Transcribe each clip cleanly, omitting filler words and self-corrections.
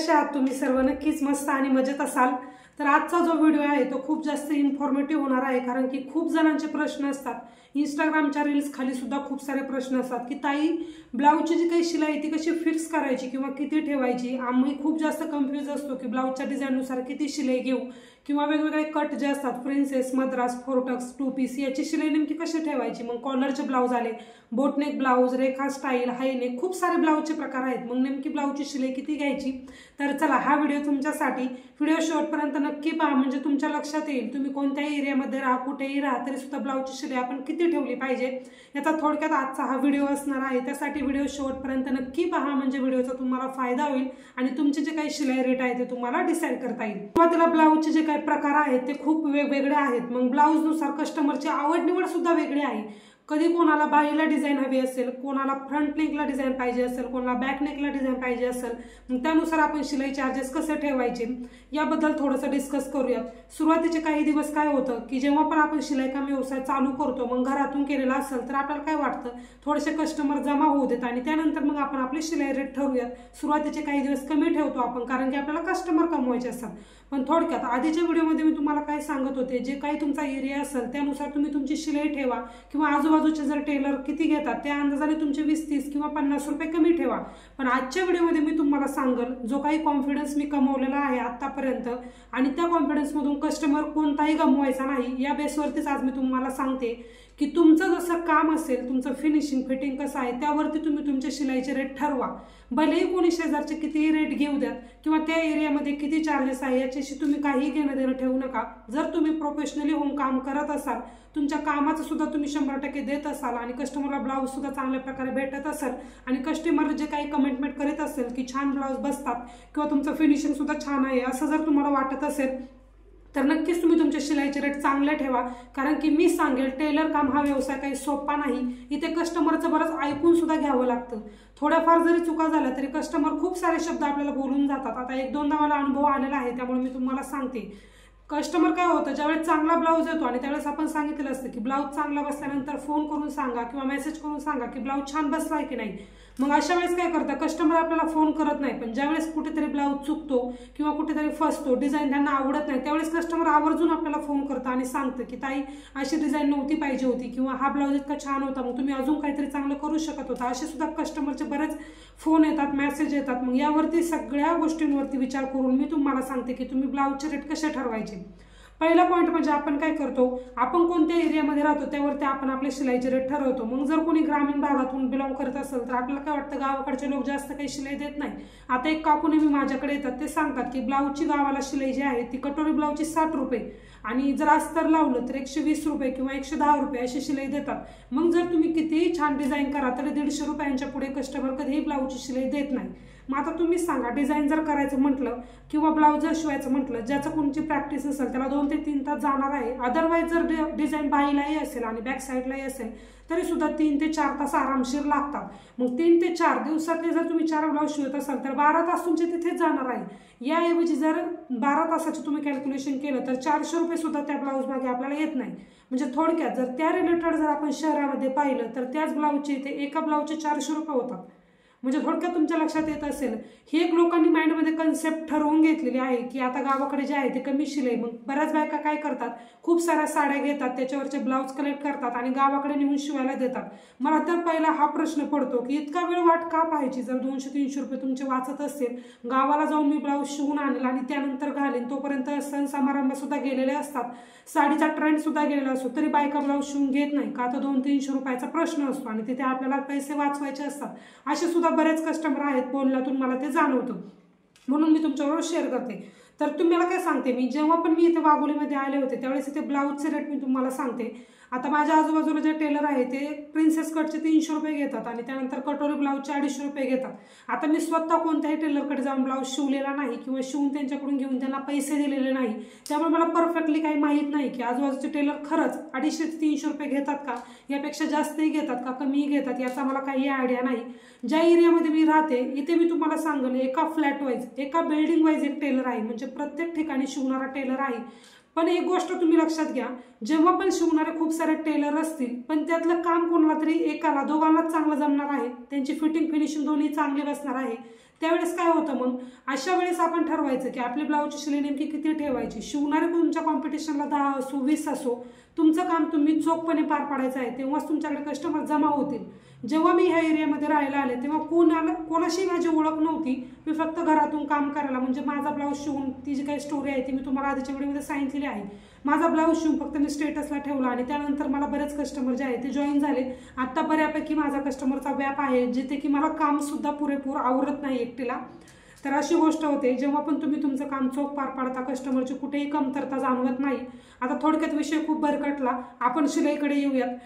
कशा आहात तुम्ही सर्व? नक्कीच मस्त आणि मजेत असाल। तर आजचा जो व्हिडिओ आहे तो खूप जास्त इन्फॉर्मेटिव्ह होणार आहे, कारण की खूप जणांचे प्रश्न असतात। इंस्टाग्रामच्या रील्स खाली सुद्धा खूप सारे प्रश्न असतात की ताई ब्लाऊजची जी काही शिलाई ती कशी फिक्स करायची किंवा किती ठेवायची। आम्ही खूप जास्त कन्फ्यूज असतो की ब्लाऊजच्या डिझाईननुसार किती शिलाई घेऊ किंवा वेगवेगळे कट जे असतात, princess, Madras, four tucks, two piece, याची शिलाई नेमकी कशी ठेवायची। मग कॉलरचे ब्लाऊज आले, boatneck blouse, Rekha style, high neck, खूप सारे ब्लाऊजचे प्रकार आहेत। मग नेमकी ब्लाऊजची शिलाई किती घ्यायची। तर चला हा व्हिडिओ तुमच्यासाठी, व्हिडिओ शेवटपर्यंत नक्की पहा, म्हणजे तुमच्या लक्षात येईल तुम्ही कोणत्याही एरियामध्ये राहा, कुठेही राहा, तरी सुद्धा ब्लाऊजची शिलाई आपण किती ठेवली पाहिजे याचा थोडक्यात आजचा हा व्हिडिओ असणार आहे। त्यासाठी व्हिडिओ शेवटपर्यंत नक्की पहा, म्हणजे व्हिडिओचा तुम्हाला फायदा होईल आणि तुमचे जे काही शिलाई रेट आहे ते तुम्हाला डिसाईड करता येईल। सुरुवातीला ब्लाऊजचे जे काही प्रकार आहेत ते खूप वेगवेगळे आहेत। मग ब्लाऊजनुसार कस्टमरची आवड निवड सुद्धा वेगळी आहे। कधी कोणाला बाहीला डिझाईन हवी असेल, कोणाला फ्रंट नेकला डिझाईन पाहिजे असेल, कोणाला बॅक नेकला डिझाईन पाहिजे असेल, मग त्यानुसार आपण शिलाई चार्जेस कसे ठेवायचे याबद्दल थोडंसं डिस्कस करूयात। सुरुवातीचे काही दिवस काय होतं की जेव्हा पण आपण शिलाई काम व्यवसाय चालू करतो, मग घरातून केलेला असेल तर आपल्याला काय वाटतं, थोडेसे कस्टमर जमा होऊ देत आणि त्यानंतर मग आपण आपली शिलाई रेट ठरवूयात। सुरुवातीचे काही दिवस कमी ठेवतो आपण, कारण की आपल्याला कस्टमर कमवायचे असतात। पण थोडक्यात आधीच्या व्हिडिओमध्ये मी तुम्हाला काय सांगत होते, जे काही तुमचा एरिया असेल त्यानुसार तुम्ही तुमची शिलाई ठेवा, किंवा आजूबाजूचे जर टेलर किती घेतात त्या अंदाजाने तुमचे 20-30 किंवा 50 रुपये कमी ठेवा। पण आजच्या व्हिडिओमध्ये मी तुम्हाला सांगल, जो काही कॉन्फिडन्स मी कमवलेला आहे आतापर्यंत आणि त्या कॉन्फिडन्समधून कस्टमर कोणताही गमवायचा नाही, या बेसवरतीच आज मी तुम्हाला सांगते की तुमचं जसं काम असेल, तुमचं फिनिशिंग फिटिंग कसं आहे त्यावरती तुम्ही तुमच्या शिलाईचे रेट ठरवा। भलेही कोणी शेजारचे कितीही रेट घेऊ द्यात किंवा त्या एरियामध्ये किती चार्जेस आहे याच्याशी तुम्ही काही घेणं देणं ठेवू नका। जर तुम्ही प्रोफेशनली होऊन काम करत असाल, तुमच्या कामाचं सुद्धा तुम्ही 100% देत असाल आणि कस्टमरला ब्लाऊज सुद्धा चांगल्या प्रकारे भेटत असेल आणि कस्टमर जे काही कमेंटमेंट करीत असेल की छान ब्लाऊज बसतात किंवा तुमचं फिनिशिंग सुद्धा छान आहे, असं जर तुम्हाला वाटत असेल तर नक्कीच तुम्ही तुमच्या शिलाईचे रेट चांगले ठेवा। कारण की मी सांगेल, टेलर काम हा व्यवसाय काही सोपा नाही। इथे कस्टमरचं बरंच ऐकून सुद्धा घ्यावं लागतं। थोड्याफार जरी चुका झाल्या तरी कस्टमर खूप सारे शब्द आपल्याला बोलून जातात। आता 1-2दा मला अनुभव आलेला आहे, त्यामुळे मी तुम्हाला सांगते। कस्टमर काय होतं, ज्यावेळेस चांगला ब्लाऊज येतो आणि त्यावेळेस आपण सांगितलं असतं की ब्लाऊज चांगला बसल्यानंतर फोन करून सांगा किंवा मेसेज करून सांगा की ब्लाऊज छान बसलाय की नाही। मग अशा वेळेस काय करतं, कस्टमर आपल्याला फोन करत नाही, पण ज्यावेळेस कुठेतरी ब्लाऊज चुकतो किंवा कुठेतरी फसतो, डिझाईन त्यांना आवडत नाही, त्यावेळेस कस्टमर आवर्जून आपल्याला फोन करतं आणि सांगतं की ताई अशी डिझाईन नव्हती पाहिजे होती किंवा हा ब्लाऊज इतका छान होता, मग तुम्ही अजून काहीतरी चांगलं करू शकत होता। असे सुद्धा कस्टमरचे बरेच फोन येतात, मेसेज येतात। मग यावरती सगळ्या गोष्टींवरती विचार करून मी तुम्हाला सांगते की तुम्ही ब्लाऊजचे रेट कसे ठरवायचे। पहिला पॉईंट म्हणजे आपण काय करतो, आपण कोणत्या एरियामध्ये राहतो त्यावरती आपण आपले शिलाईचे रेट ठरवतो। मग जर कोणी ग्रामीण भागातून बिलॉंग करत असेल तर आपल्याला काय वाटतं, गावाकडचे लोक जास्त काही शिलाई देत नाही। आता एक काकू नेहमी माझ्याकडे येतात, ते सांगतात की ब्लाऊजची गावाला शिलाई जी आहे ती कटोरी ब्लाऊजची 60 रुपये आणि जर अस्तर लावलं तर 120 रुपये किंवा 110 रुपये अशी शिलाई देतात। मग जर तुम्ही कितीही छान डिझाईन करा तरी 150 रुपयांच्या पुढे कस्टमर कधीही ब्लाऊजची शिलाई देत नाही। मग आता तुम्ही सांगा, डिझाईन जर करायचं म्हटलं किंवा ब्लाऊज जर शिवायचं म्हटलं, ज्याचं कोणची प्रॅक्टिस असेल त्याला 2 ते 3 तास जाणार आहे। अदरवाईज जर डिझाईन बाहीलाही असेल आणि बॅक साईडलाही असेल तरी सुद्धा 3 ते 4 तास आरामशीर लागतात। मग 3 ते 4 दिवसातले जर तुम्ही 4 ब्लाऊज शिवत असाल तर 12 तास तुमचे तिथेच जाणार आहे। याऐवजी जर 12 तासाचे तुम्ही कॅल्क्युलेशन केलं तर 400 रुपये सुद्धा त्या ब्लाऊज मागे आपल्याला येत नाही। म्हणजे थोडक्यात जर त्या रिलेटेड जर आपण शहरामध्ये पाहिलं तर त्याच ब्लाऊजचे इथे एका ब्लाऊजचे 400 रुपये होतात। म्हणजे थोडक्यात तुमच्या लक्षात येत असेल, ही एक लोकांनी माइंडमध्ये कन्सेप्ट ठरवून घेतलेली आहे की आता गावाकडे जे आहे ते कमी शिलाई। मग बऱ्याच बायका काय करतात, खूप साऱ्या साड्या घेतात, त्याच्यावरचे ब्लाऊज कलेक्ट करतात आणि गावाकडे नेऊन शिवायला देतात। मला तर पहिला हा प्रश्न पडतो की इतका वेळ वाट का पाहायची। जर 200-300 रुपये तुमचे वाचत असेल, गावाला जाऊन मी ब्लाऊज शिवून आणेल आणि त्यानंतर घालेन, तोपर्यंत सण समारंभ सुद्धा गेलेले असतात, साडीचा ट्रेंड सुद्धा गेलेला असतो, तरी बायका ब्लाऊज शिवून घेत नाही का, तर 200-300 रुपयाचा प्रश्न असतो आणि तिथे आपल्याला पैसे वाचवायचे असतात। असे सुद्धा बरेच कस्टमर आहेत, बोलण्यातून मला ते जाणवतं, म्हणून मी तुमच्याबरोबर शेअर करते। तर तुम्हाला काय सांगते, मी जेव्हा पण मी इथे वाघोलीमध्ये आले होते त्यावेळेस इथे ब्लाऊजचे रेट मी तुम्हाला सांगते। आता माझ्या आजूबाजूला जे टेलर आहे ते प्रिन्सेस कटचे 300 रुपये घेतात आणि त्यानंतर कटोरी ब्लाऊजचे 250 रुपये घेतात। आता मी स्वतः कोणत्याही टेलरकडे जाऊन ब्लाऊज शिवलेला नाही किंवा शिवून त्यांच्याकडून घेऊन त्यांना पैसे दिलेले नाही, त्यामुळे मला परफेक्टली काही माहीत नाही की आजूबाजूचे टेलर खरंच 250 ते 300 रुपये घेतात का, यापेक्षा जास्तही घेतात का, कमीही घेतात, याचा मला काही आयडिया नाही। ज्या एरियामध्ये मी राहते इथे मी तुम्हाला सांगेन, एका फ्लॅट वाईज, एका बिल्डिंग वाईज एक टेलर आहे, म्हणजे प्रत्येक ठिकाणी शिवणारा टेलर आहे। पण एक गोष्ट तुम्ही लक्षात घ्या, जेव्हा पण शिवणारे खूप सारे टेलर असतील पण त्यातलं काम कोणाला तरी एकाला दोघांना चांगलं जमणार आहे, त्यांची फिटिंग फिनिशिंग दोन्ही चांगली बसणार आहे, त्यावेळेस काय होतं, मग अशा वेळेस आपण ठरवायचं की आपली ब्लाऊजची शिलाई नेमकी किती ठेवायची. शिवणारे तुमच्या कॉम्पिटिशनला 10 असो 20 असो, तुमचं काम तुम्ही चोखपणे पार पाडायचं आहे, तेव्हाच तुमच्याकडे कस्टमर जमा होतील. जेव्हा मी ह्या एरियामध्ये राहायला आले तेव्हा कोणाशी माझी ओळख नव्हती. मी फक्त घरातून काम करायला, म्हणजे माझा ब्लाऊज शिवून, ती जी काही स्टोरी आहे ती मी तुम्हाला आधीच्या व्हिडिओमध्ये सांगितलेली आहे. माझा ब्लाऊज शिवून फक्त मी स्टेटसला ठेवला आणि त्यानंतर मला बरेच कस्टमर जे आहे ते जॉईन झाले. आता बऱ्यापैकी माझा कस्टमरचा व्याप आहे, जिथे की मला कामसुद्धा पुरेपूर आवरत नाही एकटीला. तर अशी गोष्ट होते, जेव्हा पण तुम्ही तुमचं काम चोख पार पाडता, कस्टमरची कुठेही कमतरता जाणवत नाही. आता थोडक्यात विषय खूप भरकटला, आपण शिलाईकडे येऊयात.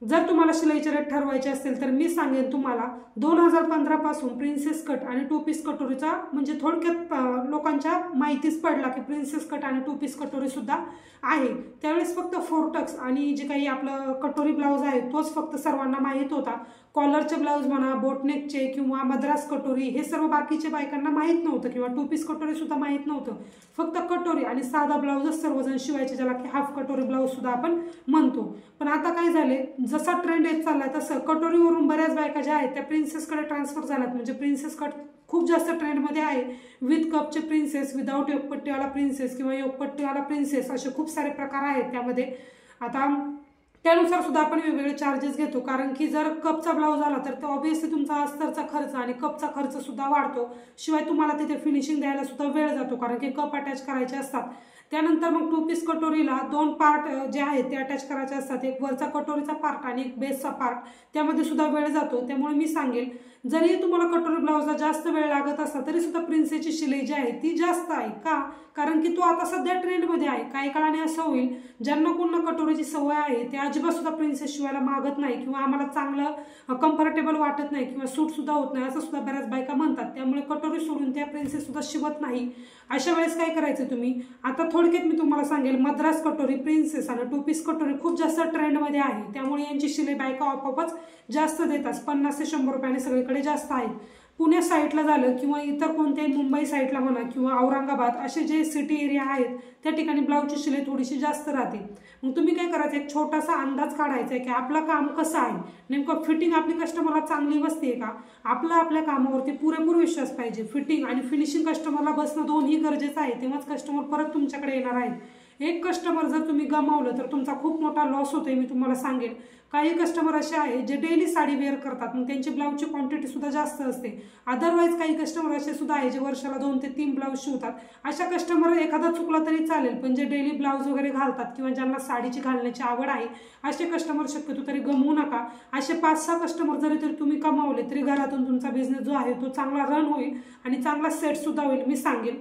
जर तुम्हाला शिलाईचे रेट ठरवायचे असतील तर मी सांगेन तुम्हाला 2015 पासून प्रिन्सेस कट आणि 2 पीस कटोरीचा, म्हणजे थोडक्यात लोकांच्या माहितीच पडला की प्रिन्सेस कट आणि 2 पीस कटोरी सुद्धा आहे. त्यावेळेस फक्त 4 टक्स आणि जे काही आपलं कटोरी ब्लाऊज आहे तोच फक्त सर्वांना माहीत होता. कॉलरचे ब्लाऊज म्हणा, बोटनेकचे किंवा मद्रास कटोरी हे सर्व बाकीच्या बायकांना माहीत नव्हतं, किंवा 2 पीस कटोरी सुद्धा माहीत नव्हतं. फक्त कटोरी आणि साधा ब्लाऊजच सर्वजण शिवायचे, ज्याला की हाफ कटोरी ब्लाऊज सुद्धा आपण म्हणतो. पण आता काय झाले, जसा ट्रेंड येत चाललाय तसं कटोरीवरून बऱ्याच बायका ज्या आहेत त्या प्रिन्सेसकडे ट्रान्सफर झाल्यात. म्हणजे प्रिन्सेस कट खूप जास्त ट्रेंडमध्ये आहे. विथ कपचे प्रिन्सेस, विदाऊट योगपट्टीवाला प्रिन्सेस किंवा योगपट्टीवाला प्रिन्सेस, असे खूप सारे प्रकार आहेत त्यामध्ये. आता त्यानुसार सुद्धा आपण वेगवेगळे चार्जेस घेतो, कारण की जर कपचा ब्लाऊज आला तर तो ऑब्व्हियसली तुमचा अस्तरचा खर्च आणि कपचा खर्च सुद्धा वाढतो. शिवाय तुम्हाला तिथे फिनिशिंग द्यायला सुद्धा वेळ जातो, कारण की कप अटॅच करायचे असतात. त्यानंतर मग 2 पीस कटोरीला 2 पार्ट जे आहेत ते अटॅच करायचे असतात, एक वरचा कटोरीचा पार्ट आणि एक बेसचा पार्ट. त्यामध्ये सुद्धा वेळ जातो. त्यामुळे मी सांगेल, जरी तुम्हाला कटोरी ब्लाऊजला जास्त वेळ लागत असला तरी सुद्धा प्रिन्सेसची शिलाई जी आहे ती जास्त आहे. का? कारण की तो आता सध्या ट्रेंडमध्ये आहे. काही काळाने असं होईल, ज्यांना कोणा कटोरीची सवय आहे ते अजिबात सुद्धा प्रिन्सेस शिवायला मागत नाही, किंवा आम्हाला चांगलं कम्फर्टेबल वाटत नाही, किंवा सूट सुद्धा होत नाही, असं सुद्धा बऱ्याच बायका म्हणतात. त्यामुळे कटोरी सोडून त्या प्रिन्सेस सुद्धा शिवत नाही. अशा वेळेस काय करायचं तुम्ही, आता थोडक्यात मी तुम्हाला सांगेल, मद्रास कटोरी, प्रिन्सेस आणि 2 पीस कटोरी खूप जास्त ट्रेंडमध्ये आहे. त्यामुळे यांची शिलाई बायका आपोआपच जास्त देतात. 50 ते 100 रुपयाने सगळीकडे जास्त आहेत. पुणे साईडला झालं किंवा इतर कोणत्याही मुंबई साईडला म्हणा किंवा औरंगाबाद असे जे सिटी एरिया आहेत त्या ठिकाणी ब्लाऊजची शिलाई थोडीशी जास्त राहते. मग तुम्ही काय करायचं, एक छोटासा अंदाज काढायचा आहे की आपलं काम कसं आहे, नेमकं फिटिंग आपली कस्टमरला चांगली बसते का, आपल्या कामावरती पुरेपूर विश्वास पाहिजे. फिटिंग आणि फिनिशिंग कस्टमरला बसणं दोन्ही गरजेचं आहे, तेव्हाच कस्टमर परत तुमच्याकडे येणार आहेत. एक कस्टमर जर तुम्ही गमावलं तर तुमचा खूप मोठा लॉस होतोय, मी तुम्हाला सांगेन. काही कस्टमर असे आहेत जे डेली साडी वेअर करतात, मग त्यांची ब्लाऊजची क्वांटिटी सुद्धा जास्त असते. अदरवाईज काही कस्टमर असे सुद्धा आहे जे वर्षाला 2 ते 3 ब्लाऊज शिवतात. अशा कस्टमर एखादा चुकला तरी चालेल, पण जे डेली ब्लाऊज वगैरे घालतात किंवा ज्यांना साडीची घालण्याची आवड आहे असे कस्टमर शक्यतो तरी गमवू नका. असे 5-6 कस्टमर जरी तुम्ही कमावले तरी घरातून तुमचा बिझनेस जो आहे तो चांगला रन होईल आणि चांगला सेट सुद्धा होईल, मी सांगेन.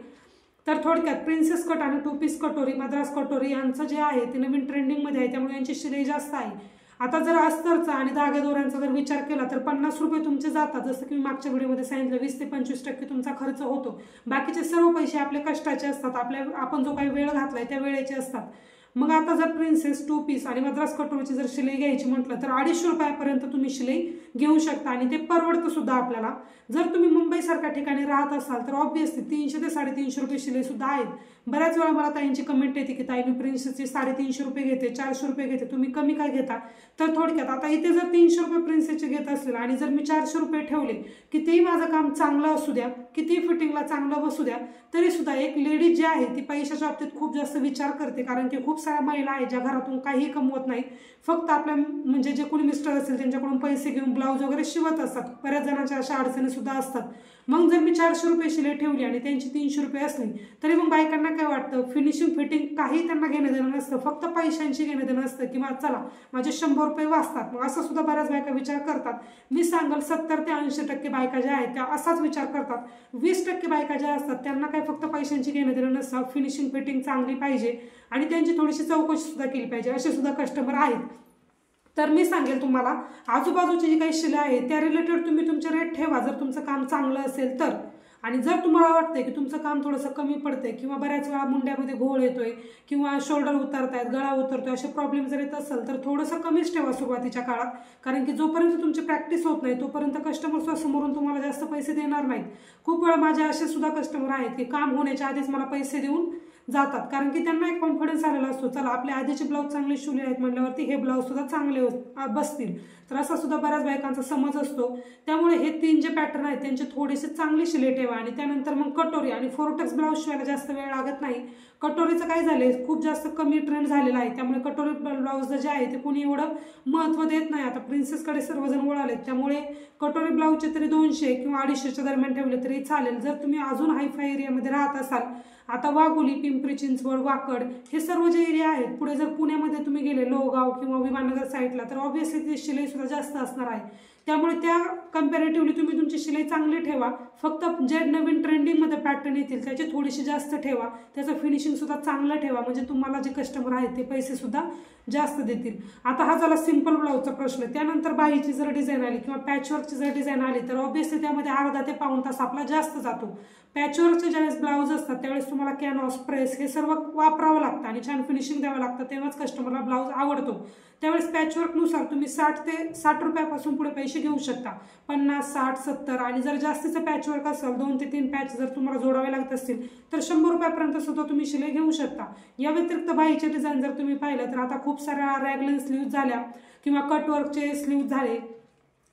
तर थोडक्यात प्रिन्सेस कट आणि 2 पीस कटोरी, मद्रास कटोरी यांचं जे आहे ते नवीन ट्रेंडिंगमध्ये आहे, त्यामुळे यांची शिलाई जास्त आहे. आता जर अस्तरचा आणि धागेदोऱ्यांचा जर विचार केला तर 50 रुपये तुमचे जातात. जसं की मी मागच्या व्हिडिओमध्ये सांगितलं, 20 ते 25% तुमचा खर्च होतो. बाकीचे सर्व पैसे आपले कष्टाचे असतात, आपण जो काही वेळ घातलाय त्या वेळेचे असतात. मग आता जर प्रिन्सेस, 2 पीस आणि मद्रास कटोरीची जर शिलाई घ्यायची म्हटलं तर 250 रुपयापर्यंत तुम्ही शिलाई घेऊ शकता आणि ते परवडतं सुद्धा आपल्याला. जर तुम्ही मुंबईसारख्या ठिकाणी राहत असाल तर ऑब्व्हियसली 300 ते 350 रुपये शिलाई सुद्धा आहेत. बऱ्याच वेळा मला ताईंची कमेंट येते की ताई मी प्रिन्सेसची 350 रुपये घेते, 400 रुपये घेते, तुम्ही कमी काय घेता. तर थोडक्यात आता इथे जर 300 रुपये प्रिन्सेसचे घेत असेल आणि जर मी 400 रुपये ठेवले, कितीही माझं काम चांगलं असू द्या, कितीही फिटिंगला चांगलं बसू द्या, तरी सुद्धा एक लेडीज जी आहे ती पैशाच्या बाबतीत खूप जास्त विचार करते. कारण की खूप साऱ्या महिला आहेत ज्या घरातून काहीही कमवत नाहीत, फक्त आपल्या म्हणजे जे कोणी मिस्टर असेल त्यांच्याकडून पैसे घेऊन ब्लाऊज वगैरे शिवत असतात. बऱ्याच जणांच्या अशा अडचणी सुद्धा असतात. मग जर मी 400 रुपये शिलाई ठेवली आणि त्यांची 300 रुपये असली तरी मग बायकांना काय वाटतं, फिनिशिंग फिटिंग काही त्यांना घेणं देणं नसतं, फक्त पैशांची घेणं देणं असतं, किंवा चला माझे 100 रुपये वाचतात. मग असं सुद्धा बऱ्याच बायका विचार करतात. मी सांगाल 70 ते 80% बायका ज्या आहेत त्या असाच विचार करतात. 20% बायका ज्या असतात त्यांना काय फक्त पैशांची घेणं देणं नसतं, फिनिशिंग फिटिंग चांगली पाहिजे आणि त्यांची थोडीशी चौकशी सुद्धा केली पाहिजे, असे सुद्धा कस्टमर आहेत. तर मी सांगेल तुम्हाला, आजूबाजूची जी काही शिलाई आहे त्या रिलेटेड तुम्ही तुमचे रेट ठेवा जर तुमचं काम चांगलं असेल तर. आणि जर तुम्हाला वाटतंय की तुमचं काम थोडंसं कमी पडतंय किंवा बऱ्याच वेळा मुंड्यामध्ये घोळ येतोय किंवा शोल्डर उतरतायत, गळा उतरतोय, असे प्रॉब्लेम जर येत असेल तर थोडंसं कमीच ठेवा सुरुवातीच्या काळात. कारण की जोपर्यंत तुमची प्रॅक्टिस होत नाही तोपर्यंत कस्टमर समोरून तुम्हाला जास्त पैसे देणार नाहीत. खूप वेळा माझे असे सुद्धा कस्टमर आहेत की काम होण्याच्या आधीच मला पैसे देऊन जातात, कारण की त्यांना एक कॉन्फिडन्स आलेला असतो, चला आपले आधीचे ब्लाऊज चांगले शिवले आहेत म्हटल्यावरती हे ब्लाऊज सुद्धा चांगले बसतील. तर असा सुद्धा बऱ्याच बायकांचा समज असतो. त्यामुळे हे 3 जे पॅटर्न आहेत त्यांचे थोडेसे चांगले शिले ठेवा. आणि त्यानंतर मग कटोरी आणि फोर्टेक्स ब्लाऊज शिवायला जास्त वेळ लागत नाही. कटोरीचं काय झालंय, खूप जास्त कमी ट्रेंड झालेला आहे, त्यामुळे कटोरी ब्लाऊज जे आहे ते कोणी एवढं महत्त्व देत नाही. आता प्रिन्सेसकडे सर्वजण वळालेत, त्यामुळे कटोरी ब्लाऊजचे तरी 200 किंवा 250च्या दरम्यान ठेवले तरी चालेल. जर तुम्ही अजून हायफाय एरियामध्ये राहत असाल, आता वाघोली, पिंपरी चिंचवड, वाकड हे सर्व जे एरिया आहेत, पुढे जर पुण्यामध्ये तुम्ही गेले लोहगाव किंवा विमाननगर साईडला, तर ऑब्व्हियसली ती शिलाई सुद्धा जास्त असणार आहे. त्यामुळे त्या कम्पॅरेटिव्हली तुम्ही तुमची शिलाई चांगली ठेवा. फक्त जे नवीन ट्रेंडिंगमध्ये पॅटर्न येतील त्याची थोडीशी जास्त ठेवा, त्याचं फिनिशिंग सुद्धा चांगलं ठेवा, म्हणजे तुम्हाला जे कस्टमर आहेत ते पैसे सुद्धा जास्त देतील. आता हा झाला सिंपल ब्लाऊजचा प्रश्न. त्यानंतर बाहीची जर डिझाईन आली किंवा पॅचवर्कची जर डिझाईन आली तर ऑब्व्हियसली त्यामध्ये अर्धा ते पाऊण तास आपला जास्त जातो. पॅचवर्कचे ज्यावेळेस ब्लाऊज असतात त्यावेळेस तुम्हाला कॅनव्हास, प्रेस हे सर्व वापरावं लागतं आणि छान फिनिशिंग द्यावं लागतं, तेव्हाच कस्टमरला ब्लाऊज आवडतो. त्यावेळेस पॅचवर्कनुसार तुम्ही 60 रुपयापासून पुढे पैसे घेऊ शकता. 50, 60, 70 आणि जर जास्तीचं पॅचवर्क असेल 2 ते 3 पॅच जर तुम्हाला जोडावे लागत असतील तर 100 रुपयापर्यंत सुद्धा तुम्ही शिलाई घेऊ शकता. या व्यतिरिक्त बाहीचे डिझाईन जर तुम्ही पाहिलं तर आता खूप साऱ्या रॅगलन स्लीव्ह झाल्या किंवा कटवर्कचे स्लीव्ह झाले.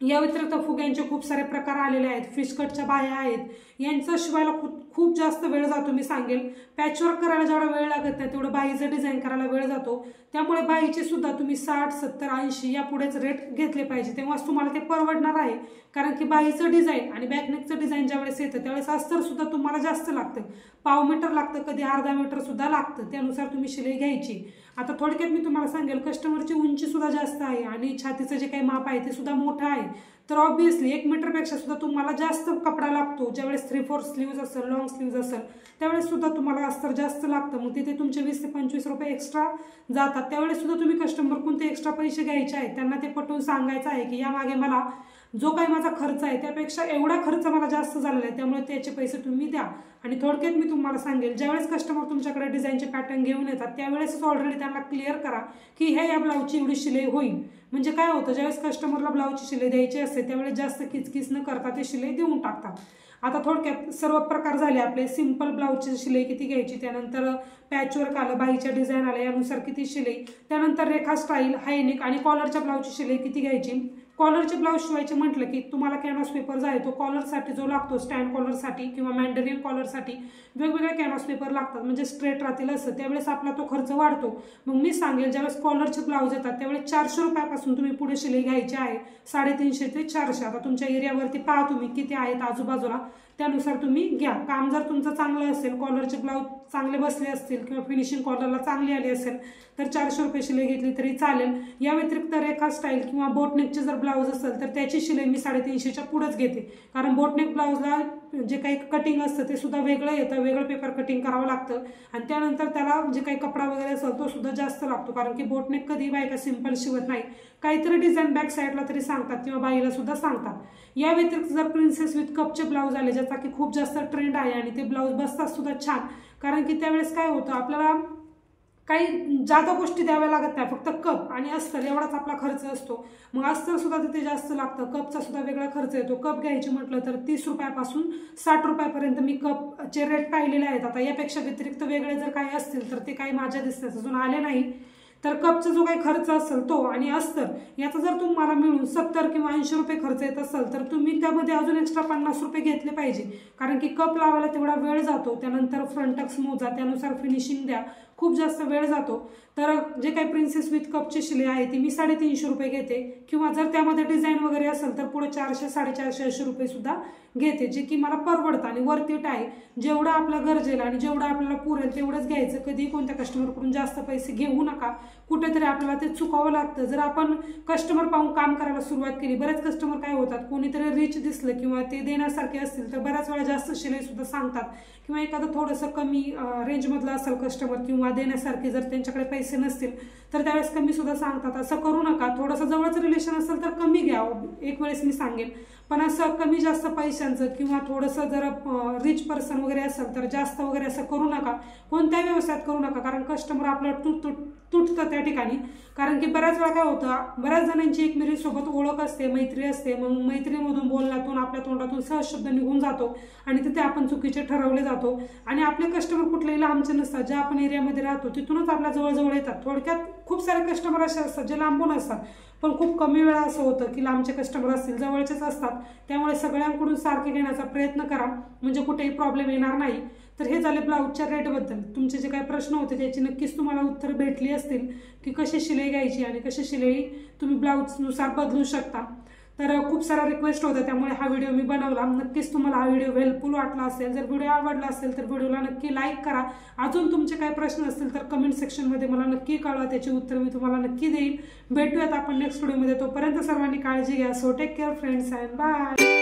या व्यतिरिक्त फुग्यांचे खूप सारे प्रकार आलेले आहेत, फिश कटच्या बाह्या आहेत, यांचं शिवायला खूप जास्त वेळ जातो. मी सांगेल पॅचवर्क करायला जेवढा वेळ लागत नाही तेवढं बाहीचं डिझाईन करायला वेळ जातो. त्यामुळे बाहीचे सुद्धा तुम्ही 60, 70, 80 या पुढेच रेट घेतले पाहिजे, तेव्हाच तुम्हाला ते परवडणार आहे. कारण की बाहीचं डिझाईन आणि बॅकनेकचं डिझाईन ज्यावेळेस येतं त्यावेळेस अस्तर सुद्धा तुम्हाला जास्त लागतं, पाव मीटर लागतं, कधी अर्धा मीटर सुद्धा लागतं, त्यानुसार तुम्ही शिलाई घ्यायची. आता थोडक्यात मी तुम्हाला सांगेल कस्टमरची उंची सुद्धा जास्त आहे आणि छातीचं जे काही माप आहे ते सुद्धा मोठं आहे, तर ऑब्व्हियसली 1 मीटरपेक्षा सुद्धा तुम्हाला जास्त कपडा लागतो. ज्यावेळेस 3/4 स्लीव्ज असेल, लॉंग स्लीव्ज असेल त्यावेळेस सुद्धा तुम्हाला अस्तर जास्त लागतं, मग तिथे तुमचे 20 ते 25 रुपये एक्स्ट्रा जातात. त्यावेळेस सुद्धा तुम्ही कस्टमरकडून ते एक्स्ट्रा पैसे घ्यायचे आहेत, त्यांना ते पटवून सांगायचं आहे की यामागे मला जो काही माझा खर्च आहे त्यापेक्षा एवढा खर्च मला जास्त झालेला आहे, त्यामुळे त्याचे पैसे तुम्ही द्या. आणि थोडक्यात मी तुम्हाला सांगेल ज्यावेळेस कस्टमर तुमच्याकडे डिझाईनचे पॅटर्न घेऊन येतात त्यावेळेसच ऑलरेडी त्यांना क्लिअर करा की या ब्लाऊजची एवढी शिलाई होईल. म्हणजे काय होतं, ज्यावेळेस कस्टमरला ब्लाऊजची शिलाई द्यायची असते त्यावेळेस जास्त किचकिच न करता ते शिलाई देऊन टाकतात. आता थोडक्यात सर्व प्रकार झाले आपले. सिंपल ब्लाऊजची शिलाई किती घ्यायची, त्यानंतर पॅचवर्क आलं, बाहीच्या डिझाईन आलं यानुसार किती शिलाई, त्यानंतर रेखा स्टाईल, हायनेक आणि कॉलरच्या ब्लाऊजची शिलाई किती घ्यायची. कॉलरचे ब्लाऊज शिवायचे म्हटलं की तुम्हाला कॅनव्हास पेपर जो आहे तो कॉलरसाठी जो लागतो, स्टँड कॉलरसाठी किंवा मॅन्डेरियन कॉलरसाठी वेगवेगळे कॅनव्हास पेपर लागतात, म्हणजे स्ट्रेट राहतील असं, त्यावेळेस आपला तो खर्च वाढतो. मग मी सांगेल ज्यावेळेस कॉलरचे ब्लाऊज येतात त्यावेळेस 400 रुपयापासून तुम्ही पुढे शिलाई घ्यायची आहे, 350 ते 400. आता तुमच्या एरियावरती पहा तुम्ही किती आहेत आजूबाजूला, त्यानुसार तुम्ही घ्या. काम जर तुमचं चांगलं असेल, कॉलरचे ब्लाऊज चांगले बसले असतील किंवा फिनिशिंग कॉलरला चांगली आली असेल तर 400 रुपये शिलाई घेतली तरी चालेल. या व्यतिरिक्त रेखा स्टाईल किंवा बोटनेकचे जर ब्लाऊज असेल तर त्याची शिलाई मी 350च्या पुढेच घेते, कारण बोटनेक ब्लाऊजला जे काही कटिंग असतं ते सुद्धा वेगळं येतं, वेगळं पेपर कटिंग करावं लागतं आणि त्यानंतर त्याला जे काही कपडा वगैरे असेल तो सुद्धा जास्त लागतो, कारण की बोटनेक कधी बायका सिंपल शिवत नाही, काहीतरी डिझाईन बॅक साईडला तरी सांगतात किंवा बाईला सुद्धा सांगतात. या व्यतिरिक्त जर प्रिन्सेस विथ कपचे ब्लाऊज आले ज्याचा की खूप जास्त ट्रेंड आहे आणि ते ब्लाऊज बसतात सुद्धा छान, कारण की त्यावेळेस काय होतं आपल्याला काही जादा गोष्टी द्याव्या लागत नाही, फक्त कप आणि अस्तर एवढाच आपला खर्च असतो. मग अस्तर सुद्धा तिथे जास्त लागतं, कपचा सुद्धा वेगळा खर्च येतो. कप घ्यायची म्हटलं तर 30 रुपयापासून 60 रुपयापर्यंत मी कपचे रेट पाहिलेले आहेत. आता यापेक्षा व्यतिरिक्त वेगळे जर काही असतील तर ते काही माझ्या दिसण्यास अजून आले नाही. तर कपचा जो काही खर्च असेल तो आणि अस्तर याचा जर तुम्हाला मिळून 70 किंवा 80 रुपये खर्च येत असेल तर तुम्ही त्यामध्ये अजून एक्स्ट्रा 50 रुपये घेतले पाहिजे, कारण की कप लावायला तेवढा वेळ जातो, त्यानंतर फ्रंटक्स मोजा, त्यानुसार फिनिशिंग द्या, खूप जास्त वेळ जातो. तर जे काही प्रिन्सेस विथ कपची शिलाई आहे ती मी 350 रुपये घेते, किंवा जर त्यामध्ये डिझाईन वगैरे असेल तर पुढे 400, 450, 80 रुपये सुद्धा घेते, जे की मला परवडतं आणि वर्थ आहे. जेवढं आपलं गरजेल आणि जेवढं आपल्याला पुरेल तेवढंच घ्यायचं. कधी कोणत्या कस्टमरकडून जास्त पैसे घेऊ नका, कुठेतरी आपल्याला ते चुकावं लागतं. जर आपण कस्टमर पाहून काम करायला सुरुवात केली, बरेच कस्टमर काय होतात, कोणीतरी रिच दिसलं किंवा ते देण्यासारखे असतील तर बऱ्याच वेळा जास्त शिलाई सुद्धा सांगतात, किंवा एखादं थोडंसं कमी रेंजमधलं असेल कस्टमर किंवा देण्यासारखे जर त्यांच्याकडे पैसे नसतील तर त्यावेळेस कमी सुद्धा सांगतात. असं करू नका. थोडंसं जवळचं रिलेशन असेल तर कमी घ्या, एक वेळेस मी सांगेन, पण असं कमी जास्त पैशांचं किंवा थोडंसं जर रिच पर्सन वगैरे असेल तर जास्त वगैरे असं करू नका, कोणत्याही व्यवसायात करू नका, कारण कस्टमर आपलं तुटतं त्या ठिकाणी. कारण की बऱ्याच वेळा काय होतं, बऱ्याच जणांची एकमेकांसोबत ओळख असते, मैत्री असते, मग मैत्रीमधून बोलण्यातून आपल्या तोंडातून सहज शब्द निघून जातो आणि तिथे आपण चुकीचे ठरवले जातो आणि आपले कस्टमर कुठलेही लांबचे नसतात, ज्या आपण एरियामध्ये राहतो तिथूनच आपल्या जवळजवळ येतात. थोडक्यात खूप सारे कस्टमर असे असतात जे लांबून असतात, पण खूप कमी वेळा असं होतं की लांबचे कस्टमर असतील, जवळचेच असतात. त्यामुळे सगळ्यांकडून सारखे घेण्याचा प्रयत्न करा, म्हणजे कुठेही प्रॉब्लेम येणार नाही. तर हे झाले ब्लाऊजच्या रेटबद्दल. तुमचे जे काही प्रश्न होते त्याची नक्कीच तुम्हाला उत्तर भेटली असतील की कशी शिलाई घ्यायची आणि कशी शिलाई तुम्ही ब्लाऊजनुसार बदलू शकता. तर खूप सारा रिक्वेस्ट होता, त्यामुळे हा व्हिडिओ मी बनवला. नक्कीच तुम्हाला हा व्हिडिओ हेल्पफुल वाटला असेल. जर व्हिडिओ आवडला असेल तर व्हिडिओला नक्की लाईक करा. अजून तुमचे काही प्रश्न असतील तर कमेंट सेक्शनमध्ये मला नक्की कळवा, त्याची उत्तर मी तुम्हाला नक्की देईन. भेटूयात आपण नेक्स्ट व्हिडिओमध्ये. तोपर्यंत सर्वांनी काळजी घ्या. So take care friends and bye.